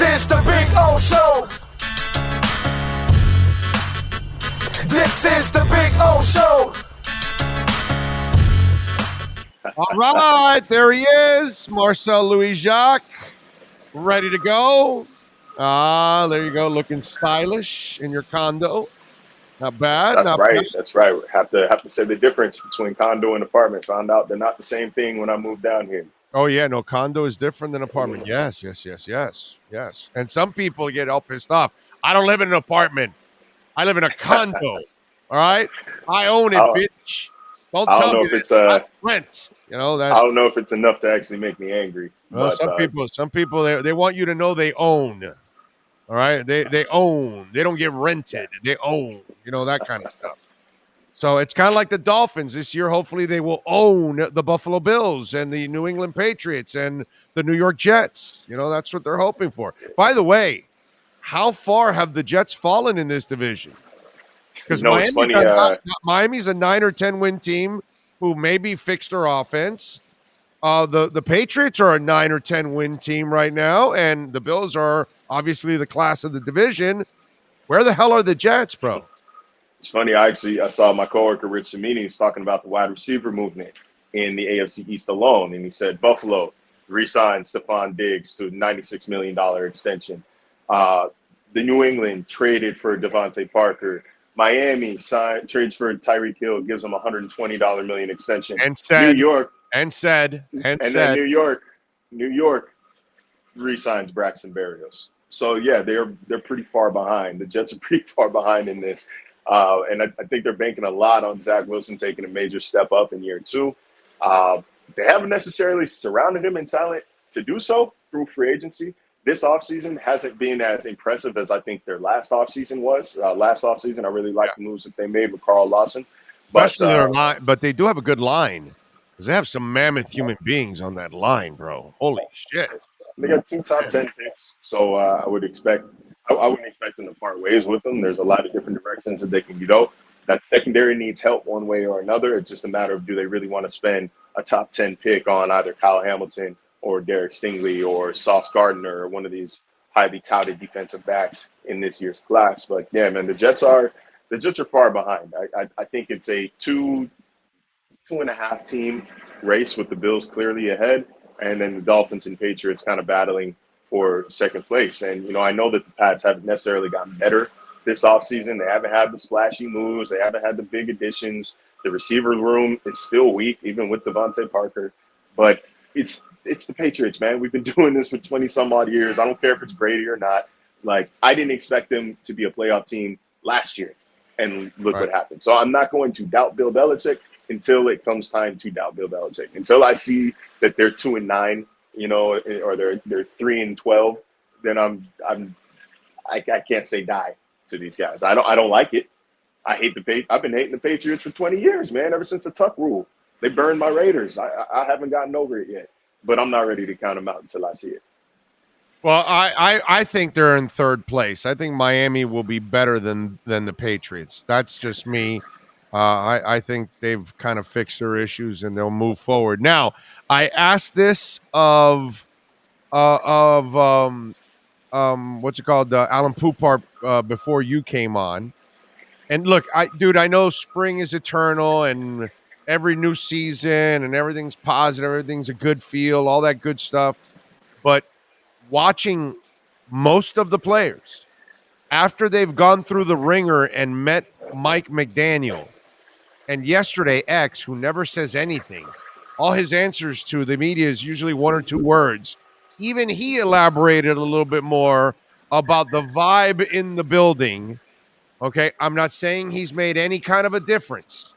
is the Big O Show. This is the Big O Show. All right, there he is, Marcel Louis-Jacques, ready to go. There you go, looking stylish in your condo. Not bad. That's not right. bad. That's right. Have to say the difference between condo and apartment. Found out they're not the same thing when I moved down here. Oh yeah, no, condo is different than apartment. Yes. And some people get all pissed off. I don't live in an apartment. I live in a condo. All right, I own it, bitch. Don't I tell don't know me if it's I rent. You know that. I don't know if it's enough to actually make me angry. Well, But, some people, they want you to know they own. All right, they own. They don't get rented. They own. You know, that kind of stuff. So it's kind of like the Dolphins this year. Hopefully, they will own the Buffalo Bills and the New England Patriots and the New York Jets. You know, that's what they're hoping for. By the way, how far have the Jets fallen in this division? Because it's funny. Miami's a 9 or 10 win team who maybe fixed their offense. The Patriots are a 9 or 10 win team right now, and the Bills are obviously the class of the division. Where the hell are the Jets, bro? It's funny. I saw my coworker Rich Cimini talking about the wide receiver movement in the AFC East alone, and he said Buffalo re-signed Stephon Diggs to a $96 million extension. The New England traded for Devontae Parker. Miami trades for Tyreek Hill, gives him $120 million extension. And said, New York then New York re-signs Braxton Berrios. So yeah, they're pretty far behind. The Jets are pretty far behind in this. And I think they're banking a lot on Zach Wilson taking a major step up in year 2. They haven't necessarily surrounded him in talent to do so through free agency. This offseason hasn't been as impressive as I think their last offseason was. Last offseason, I really liked the moves that they made with Carl Lawson. Especially their line, but they do have a good line. Because they have some mammoth human beings on that line, bro. Holy shit. They got 2 top 10 picks, so I wouldn't expect them to part ways with them. There's a lot of different directions that they can go. That secondary needs help one way or another. It's just a matter of do they really want to spend a top 10 pick on either Kyle Hamilton or Derek Stingley or Sauce Gardner or one of these highly touted defensive backs in this year's class. But yeah, man, the Jets are far behind. I think it's a 2.5 team race with the Bills clearly ahead, and then the Dolphins and Patriots kind of battling for second place. And, you know, I know that the Pats haven't necessarily gotten better this offseason. They haven't had the splashy moves. They haven't had the big additions. The receiver room is still weak, even with Devontae Parker. But it's the Patriots, man. We've been doing this for 20-some-odd years. I don't care if it's Brady or not. Like, I didn't expect them to be a playoff team last year, and look what happened. So I'm not going to doubt Bill Belichick until it comes time to doubt Bill Belichick. Until I see that they're 2-9, you know, or they're 3-12, then I can't say die to these guys. I don't like it. I've been hating the Patriots for 20 years, man. Ever since the Tuck rule, they burned my Raiders. I haven't gotten over it yet, but I'm not ready to count them out until I see it. Well, I think they're in third place. I think Miami will be better than the Patriots. That's just me. I think they've kind of fixed their issues and they'll move forward. Now, I asked this of what's it called, Alan Poupart, before you came on. And look, I know spring is eternal and every new season and everything's positive, everything's a good feel, all that good stuff. But watching most of the players after they've gone through the ringer and met Mike McDaniel, and yesterday X, who never says anything, all his answers to the media is usually 1 or 2 words. Even he elaborated a little bit more about the vibe in the building. Okay, I'm not saying he's made any kind of a difference,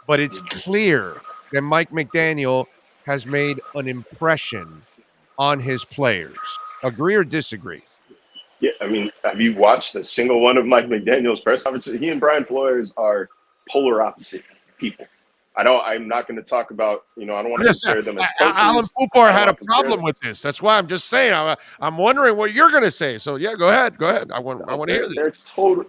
but it's clear that Mike McDaniel has made an impression on his players. Agree or disagree? Yeah, I mean, have you watched a single one of Mike McDaniel's press conferences? He and Brian Flores are polar opposite people. I'm not going to talk about, I don't want to compare them as coaches. Alan Poupart had a problem with this. That's why I'm just saying. I'm wondering what you're going to say. So yeah, go ahead. I want to hear this.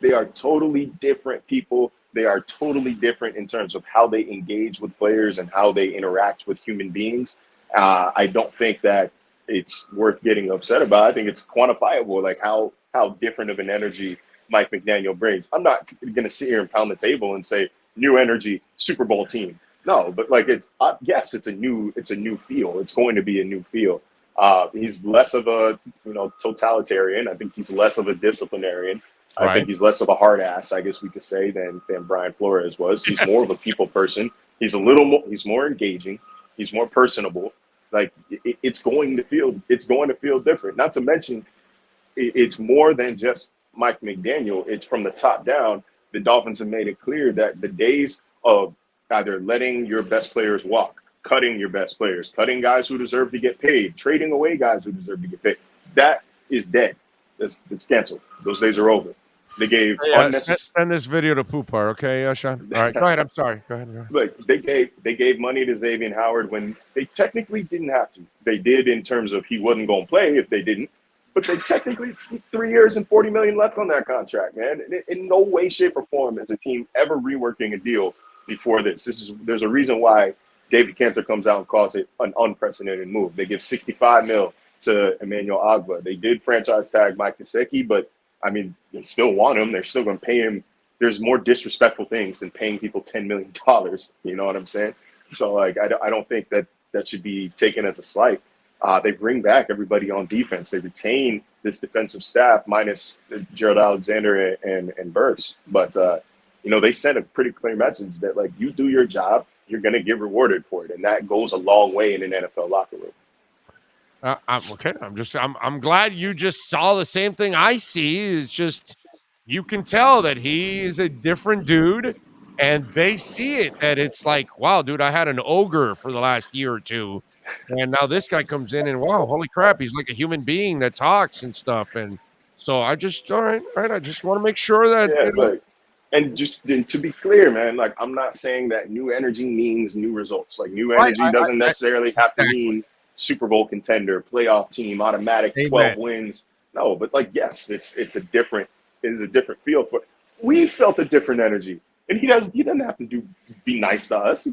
They are totally different people. They are totally different in terms of how they engage with players and how they interact with human beings. I don't think that it's worth getting upset about. I think it's quantifiable, like how different of an energy Mike McDaniel brings. I'm not going to sit here and pound the table and say new energy, Super Bowl team. No, but like yes, it's a new feel. It's going to be a new feel. He's less of a totalitarian. I think he's less of a disciplinarian. I think he's less of a hard ass, I guess we could say, than Brian Flores was. He's more of a people person. He's he's more engaging. He's more personable. Like it's going to feel different. Not to mention, it's more than just Mike McDaniel. It's from the top down. The Dolphins have made it clear that the days of either letting your best players walk, cutting your best players, cutting guys who deserve to get paid, trading away guys who deserve to get paid, that is dead. It's canceled. Those days are over. They gave unnecessary. Send this video to Poopar, okay, Sean? All right, go ahead. I'm sorry. Go ahead. Look, they gave money to Xavier Howard when they technically didn't have to. They did in terms of he wasn't going to play if they didn't. But they technically 3 years and $40 million left on that contract, man. In no way, shape, or form is a team ever reworking a deal before this. There's a reason why David Cantor comes out and calls it an unprecedented move. They give $65 million to Emmanuel Agba. They did franchise tag Mike Gesicki, but I mean, they still want him. They're still going to pay him. There's more disrespectful things than paying people $10 million. You know what I'm saying? So, like, I don't think that should be taken as a slight. They bring back everybody on defense. They retain this defensive staff minus Gerald Alexander and Burks. But, they sent a pretty clear message that, like, you do your job, you're going to get rewarded for it. And that goes a long way in an NFL locker room. Okay. I'm glad you just saw the same thing I see. It's just you can tell that he is a different dude, and they see it. That it's like, wow, dude, I had an ogre for the last year or two, and now this guy comes in, and wow, holy crap, he's like a human being that talks and stuff. And so all right. I just want to make sure that but and just to be clear, man, like I'm not saying that new energy means new results. Like new energy doesn't necessarily have to mean Super Bowl contender, playoff team, automatic 12 wins. No, but like, yes, it's a different feel for. We felt a different energy, and he doesn't have to be nice to us. We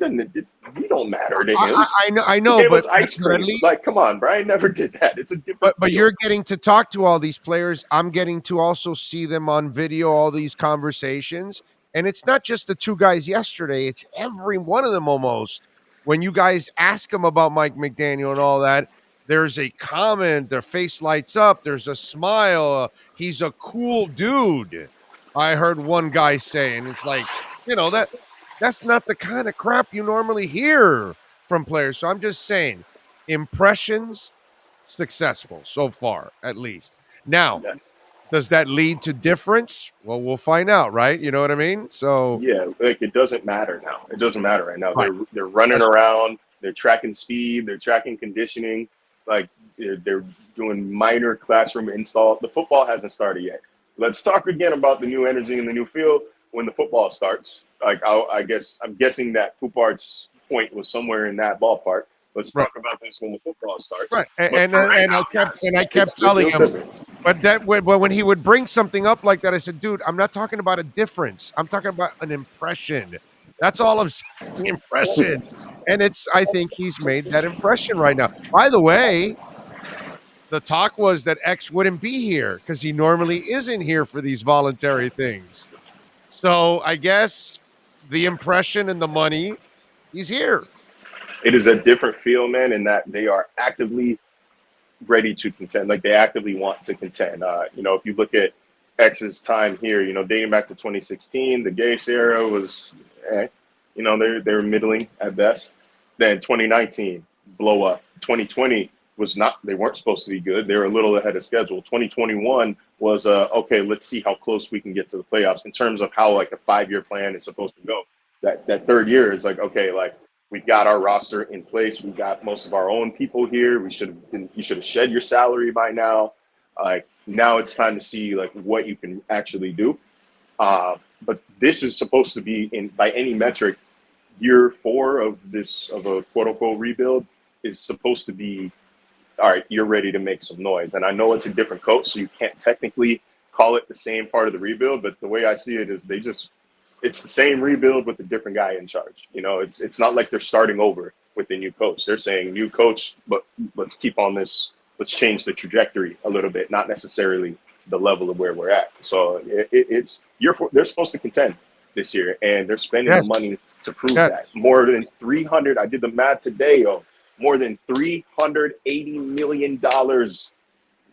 don't matter to him. I know, he gave but us ice cream. At least, like, come on, Brian never did that. It's a different. But you're getting to talk to all these players. I'm getting to also see them on video, all these conversations, and it's not just the two guys yesterday. It's every one of them almost. When you guys ask them about Mike McDaniel and all that, there's a comment, their face lights up, there's a smile. He's a cool dude. I heard one guy say, and it's like, that's not the kind of crap you normally hear from players. So I'm just saying, impressions, successful so far, at least. Now, does that lead to difference? Well, we'll find out, right? You know what I mean? So yeah, like it doesn't matter now. It doesn't matter right now. Right. They're running around. They're tracking speed. They're tracking conditioning. Like they're doing minor classroom install. The football hasn't started yet. Let's talk again about the new energy and the new feel when the football starts. Like I'm guessing that Poupart's point was somewhere in that ballpark. Let's talk about this when the football starts. Right, and I kept telling him. But when he would bring something up like that, I said, dude, I'm not talking about a difference. I'm talking about an impression. That's all I'm saying, impression. And I think he's made that impression right now. By the way, the talk was that X wouldn't be here because he normally isn't here for these voluntary things. So I guess the impression and the money, he's here. It is a different feel, man, in that they are actively ready to contend. Like they actively want to contend. If you look at X's time here, dating back to 2016, the Gase era was, they were middling at best. Then 2019, blow up. 2020 was not, they weren't supposed to be good. They were a little ahead of schedule. 2021 was, okay, let's see how close we can get to the playoffs in terms of how like a 5-year plan is supposed to go. That third year is like, okay, like, we've got our roster in place. We've got most of our own people here. You should have shed your salary by now. Now it's time to see like what you can actually do. But this is supposed to be by any metric, year 4 of a quote unquote rebuild is supposed to be, all right, you're ready to make some noise. And I know it's a different coach, so you can't technically call it the same part of the rebuild. But the way I see it is it's the same rebuild with a different guy in charge. It's not like they're starting over with the new coach. They're saying new coach, but let's keep on this let's change the trajectory a little bit, not necessarily the level of where we're at. So they're supposed to contend this year, and they're spending the money to prove that. More than 300. I did the math today. More than $380 million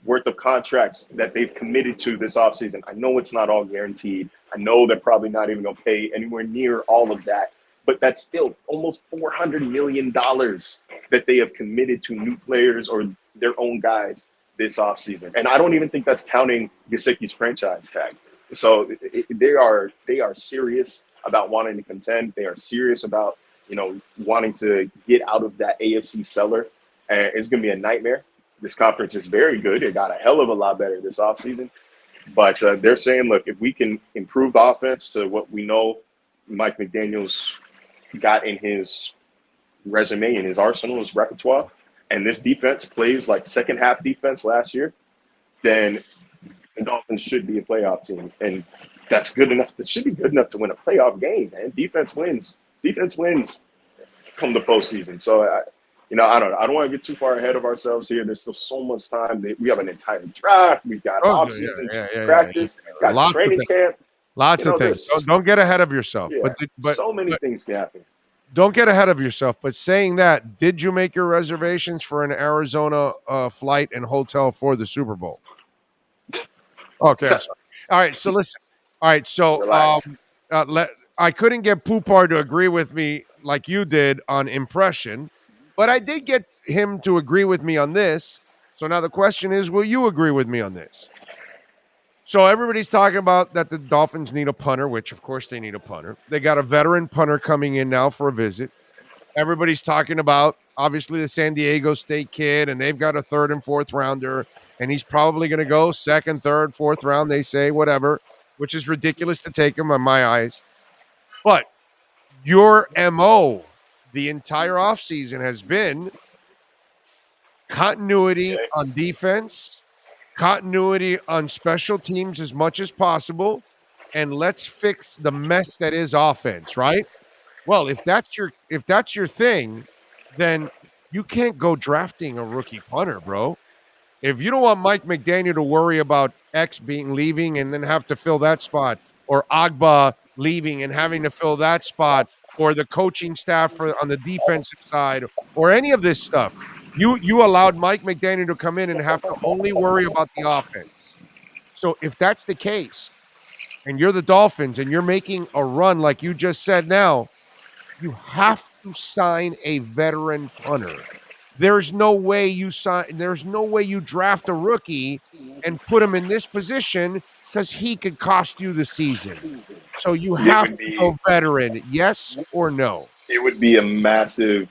worth of contracts that they've committed to this offseason. I know it's not all guaranteed. I know they're probably not even going to pay anywhere near all of that, but that's still almost $400 million that they have committed to new players or their own guys this offseason. And I don't even think that's counting Gesicki's franchise tag. So they are serious about wanting to contend. They are serious about, wanting to get out of that AFC cellar. And it's going to be a nightmare. This conference is very good. It got a hell of a lot better this offseason. But they're saying, look, if we can improve the offense to what we know Mike McDaniel's got in his resume, in his arsenal, his repertoire, and this defense plays like second half defense last year, then the Dolphins should be a playoff team. And that's good enough. It should be good enough to win a playoff game, man. Defense wins. Defense wins come the postseason. So, I don't want to get too far ahead of ourselves here. There's still so much time. We have an entire draft. We've got offseason practice, got training camp. Lots of things. Don't get ahead of yourself. Yeah, but so many things can happen. Don't get ahead of yourself. But saying that, did you make your reservations for an Arizona flight and hotel for the Super Bowl? Okay, I'm sorry. All right, so listen. All right, so I couldn't get Poupar to agree with me like you did on impression, but I did get him to agree with me on this. So now the question is, will you agree with me on this? So everybody's talking about that the Dolphins need a punter, which of course they need a punter. They got a veteran punter coming in now for a visit. Everybody's talking about, obviously, the San Diego State kid, and they've got a third and fourth rounder, and he's probably going to go second, third, fourth round, they say, whatever, which is ridiculous to take him in my eyes. But your MO the entire offseason has been continuity on defense, continuity on special teams as much as possible, and let's fix the mess that is offense, right? Well, if that's your thing, then you can't go drafting a rookie punter, bro. If you don't want Mike McDaniel to worry about X leaving and then have to fill that spot, or Agba leaving and having to fill that spot, or the coaching staff on the defensive side, or any of this stuff, you allowed Mike McDaniel to come in and have to only worry about the offense. So if that's the case, and you're the Dolphins and you're making a run like you just said now, you have to sign a veteran punter. There's no way you draft a rookie and put him in this position because he could cost you the season. So you have to go veteran, yes or no? It would be a massive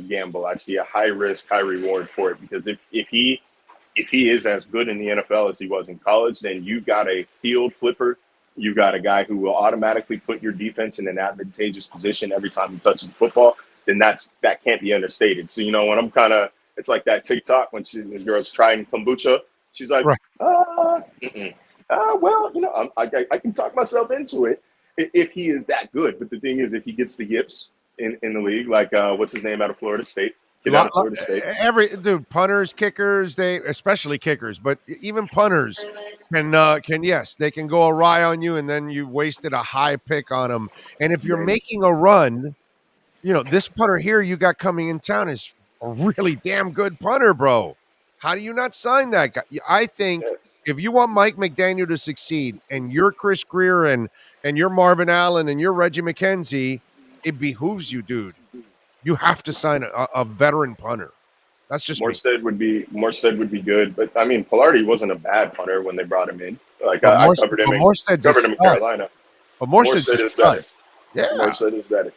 gamble. I see a high risk, high reward for it, because if he is as good in the NFL as he was in college, then you got a field flipper. You got a guy who will automatically put your defense in an advantageous position every time he touches the football. Then that can't be understated. So, when I'm it's like that TikTok when this girl's trying kombucha. She's like, right. I can talk myself into it if he is that good. But the thing is, if he gets the yips in the league, like what's his name out of Florida State? Punters, kickers, especially kickers, but even punters they can go awry on you, and then you wasted a high pick on them. And if you're making a run, this punter here you got coming in town is a really damn good punter, bro. How do you not sign that guy? I think if you want Mike McDaniel to succeed, and you're Chris Greer and you're Marvin Allen and you're Reggie McKenzie, it behooves you, dude. You have to sign a veteran punter. That's just Morstead would be good, but I mean, Pilardi wasn't a bad punter when they brought him in. Like I covered him in Carolina. But Morstead is better. Yeah, Morstead is better.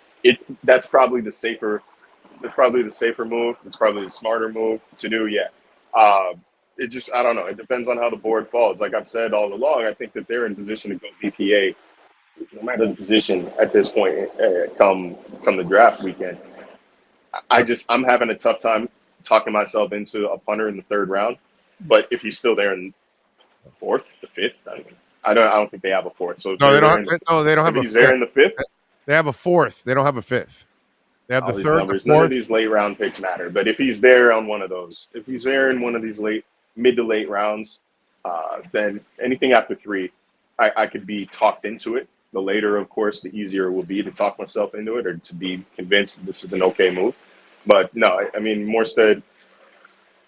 That's probably the safer move. It's probably the smarter move to do. Yeah. I don't know. It depends on how the board falls. Like I've said all along, I think that they're in position to go BPA, no matter the position at this point. Come the draft weekend. I'm having a tough time talking myself into a punter in the third round. But if he's still there in the fourth, the fifth, I don't think they have a fourth. So they don't have a fifth. He's there in the fifth. They have a fourth. They don't have a fifth. They have all the these third, the numbers. None of fourth. these late round picks matter. But if he's there on one of those, if he's there in one of these mid to late rounds, then anything after 3, I could be talked into it. The later, of course, the easier it will be to talk myself into it or to be convinced that this is an okay move. But no, I mean, Morstead,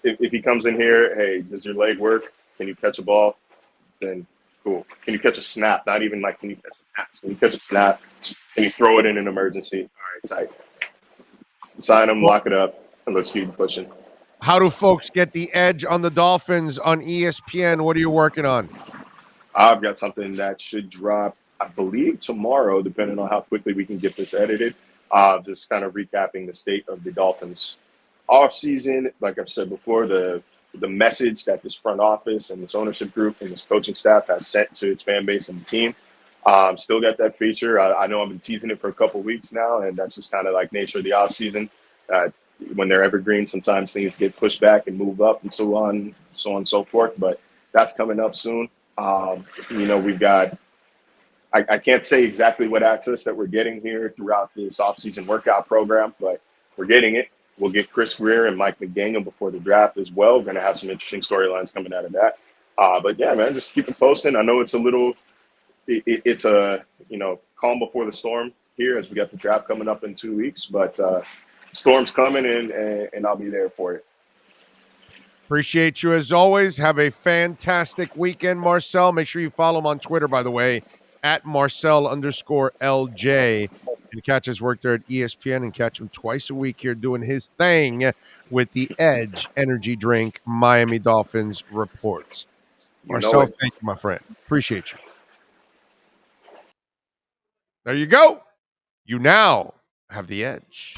if he comes in here, hey, does your leg work? Can you catch a ball? Then cool. Can you catch a snap? Not even like, can you catch a pass? Can you catch a snap? Can you throw it in an emergency? All right, tight. Sign him, lock it up, and let's keep pushing. How do folks get the edge on the Dolphins on ESPN? What are you working on? I've got something that should drop, I believe, tomorrow, depending on how quickly we can get this edited. Just kind of recapping the state of the Dolphins offseason. Like I've said before, the message that this front office and this ownership group and this coaching staff has sent to its fan base and the team. Still got that feature. I know I've been teasing it for a couple weeks now, and that's just kind of like nature of the offseason. When they're evergreen, sometimes things get pushed back and move up and so on and so forth. But that's coming up soon. We've got, I can't say exactly what access that we're getting here throughout this offseason workout program, but we're getting it. We'll get Chris Greer and Mike McDaniel before the draft as well. We're going to have some interesting storylines coming out of that. But yeah, man, just keep it posting. I know it's a little, it's a, calm before the storm here as we got the draft coming up in 2 weeks, but storm's coming and I'll be there for it. Appreciate you as always. Have a fantastic weekend, Marcel. Make sure you follow him on Twitter, by the way, at Marcel_LJ. And catch his work there at ESPN and catch him twice a week here doing his thing with the Edge Energy Drink Miami Dolphins reports. Marcel, thank you, my friend. Appreciate you. There you go. You now have the edge.